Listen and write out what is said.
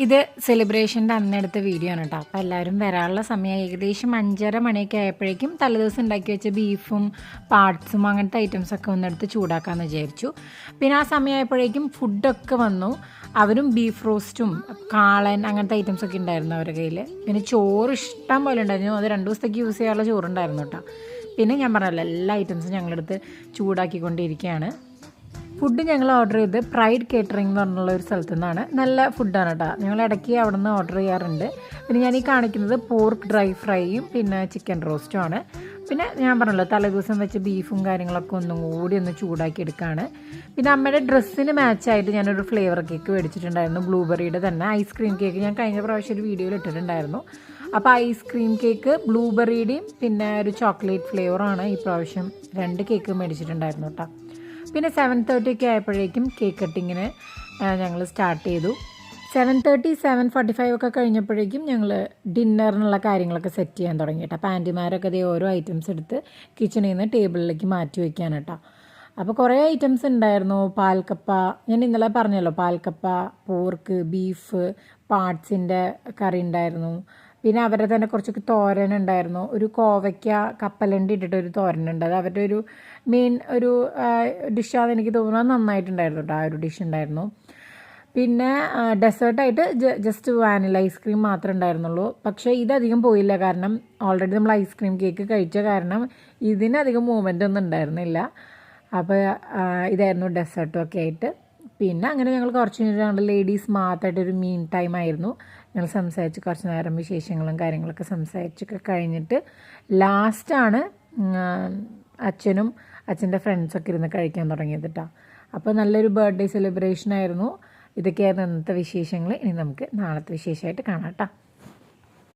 ഇത് സെലിബ്രേഷൻ്റെ അന്നെടുത്ത വീഡിയോ ആണ് കേട്ടോ. അപ്പോൾ എല്ലാവരും വരാനുള്ള സമയം ഏകദേശം 5:30 മണിയൊക്കെ ആയപ്പോഴേക്കും തലേദിവസം ഉണ്ടാക്കി വെച്ച ബീഫും പാർട്സും അങ്ങനത്തെ ഐറ്റംസൊക്കെ ഒന്നെടുത്ത് ചൂടാക്കാമെന്ന് വിചാരിച്ചു. പിന്നെ ആ സമയമായപ്പോഴേക്കും ഫുഡൊക്കെ വന്നു. അവരും ബീഫ് റോസ്റ്റും കാളൻ അങ്ങനത്തെ ഐറ്റംസൊക്കെ ഉണ്ടായിരുന്നു അവരുടെ കയ്യിൽ. പിന്നെ ചോറ് ഇഷ്ടം പോലെ ഉണ്ടായിരുന്നു. അത് 2 ദിവസത്തേക്ക് യൂസ് ചെയ്യാനുള്ള ചോറുണ്ടായിരുന്നു കേട്ടോ. പിന്നെ ഞാൻ പറഞ്ഞല്ലോ എല്ലാ ഐറ്റംസും ഞങ്ങളെടുത്ത് ചൂടാക്കിക്കൊണ്ടിരിക്കുകയാണ്. ഫുഡ് ഞങ്ങൾ ഓർഡർ ചെയ്ത് പ്രൈഡ് കേറ്ററിംഗ് എന്ന് പറഞ്ഞുള്ള ഒരു സ്ഥലത്തു നിന്നാണ്. നല്ല ഫുഡാണ് കേട്ടോ. ഞങ്ങൾ ഇടയ്ക്ക് അവിടെ നിന്ന് ഓർഡർ ചെയ്യാറുണ്ട്. പിന്നെ ഞാൻ ഈ കാണിക്കുന്നത് പോർക്ക് ഡ്രൈ ഫ്രൈയും പിന്നെ ചിക്കൻ റോസ്റ്റും ആണ്. പിന്നെ ഞാൻ പറഞ്ഞല്ലോ തലേദിവസം വെച്ച് ബീഫും കാര്യങ്ങളൊക്കെ ഒന്നും കൂടി ഒന്ന് ചൂടാക്കി എടുക്കുകയാണ്. പിന്നെ അമ്മയുടെ ഡ്രസ്സിന് മാച്ചായിട്ട് ഞാനൊരു ഫ്ലേവർ കേക്ക് മേടിച്ചിട്ടുണ്ടായിരുന്നു. ബ്ലൂബെറിയുടെ തന്നെ ഐസ്ക്രീം കേക്ക്. ഞാൻ കഴിഞ്ഞ പ്രാവശ്യം ഒരു വീഡിയോയിൽ ഇട്ടിട്ടുണ്ടായിരുന്നു. അപ്പോൾ ഐസ്ക്രീം കേക്ക് ബ്ലൂബെറിയുടെയും പിന്നെ ഒരു ചോക്ലേറ്റ് ഫ്ലേവറാണ് ഈ പ്രാവശ്യം 2 കേക്ക് മേടിച്ചിട്ടുണ്ടായിരുന്നു കേട്ടോ. പിന്നെ 7:30 ഒക്കെ ആയപ്പോഴേക്കും കേക്ക് കട്ടിങ്ങിന് ഞങ്ങൾ സ്റ്റാർട്ട് ചെയ്തു. 7:30 7:45 ഒക്കെ കഴിഞ്ഞപ്പോഴേക്കും ഞങ്ങൾ ഡിന്നറിനുള്ള കാര്യങ്ങളൊക്കെ സെറ്റ് ചെയ്യാൻ തുടങ്ങി കേട്ടോ. പാൻറ്റിമാരൊക്കെ അതേ ഓരോ ഐറ്റംസ് എടുത്ത് കിച്ചണിൽ നിന്ന് ടേബിളിലേക്ക് മാറ്റി വയ്ക്കാൻ കേട്ടോ. അപ്പോൾ കുറേ ഐറ്റംസ് ഉണ്ടായിരുന്നു. പാൽക്കപ്പ, ഞാൻ ഇന്നലെ പറഞ്ഞല്ലോ, പാൽക്കപ്പ, പോർക്ക്, ബീഫ്, പാർട്സിൻ്റെ കറി ഉണ്ടായിരുന്നു. പിന്നെ അവരുടെ തന്നെ കുറച്ചൊക്കെ തോരൻ ഉണ്ടായിരുന്നു. ഒരു കോവയ്ക്ക കപ്പലണ്ടി ഇട്ടിട്ടൊരു തോരനുണ്ട്. അത് അവരുടെ ഒരു മെയിൻ ഒരു ഡിഷാണെന്ന് എനിക്ക് തോന്നുന്നത്. നന്നായിട്ടുണ്ടായിരുന്നു കേട്ടോ. ആ ഒരു ഡിഷ് ഉണ്ടായിരുന്നു. പിന്നെ ഡെസേർട്ടായിട്ട് ജസ്റ്റ് വാനില ഐസ്ക്രീം മാത്രമേ ഉണ്ടായിരുന്നുള്ളൂ. പക്ഷേ ഇതധികം പോയില്ല, കാരണം ഓൾറെഡി നമ്മൾ ഐസ്ക്രീം കേക്ക് കഴിച്ച കാരണം ഇതിനധികം മൂവ്മെൻ്റ് ഒന്നും ഉണ്ടായിരുന്നില്ല. അപ്പോൾ ഇതായിരുന്നു ഡെസേർട്ടും ഒക്കെ ആയിട്ട്. പിന്നെ അങ്ങനെ ഞങ്ങൾ കുറച്ച് ഞങ്ങൾ ലേഡീസ് മാത്രമായിട്ടൊരു മീൻ ടൈം ആയിരുന്നു. ഞങ്ങൾ സംസാരിച്ച് കുറച്ച് നേരം വിശേഷങ്ങളും കാര്യങ്ങളൊക്കെ സംസാരിച്ചൊക്കെ കഴിഞ്ഞിട്ട് ലാസ്റ്റാണ് അച്ഛനും അച്ഛൻ്റെ ഫ്രണ്ട്സൊക്കെ ഇരുന്ന് കഴിക്കാൻ തുടങ്ങിയത് കേട്ടോ. അപ്പോൾ നല്ലൊരു ബർത്ത്ഡേ സെലിബ്രേഷൻ ആയിരുന്നു. ഇതൊക്കെയായിരുന്നു ഇന്നത്തെ വിശേഷങ്ങൾ. ഇനി നമുക്ക് നാളത്തെ വിശേഷമായിട്ട് കാണാം കേട്ടോ.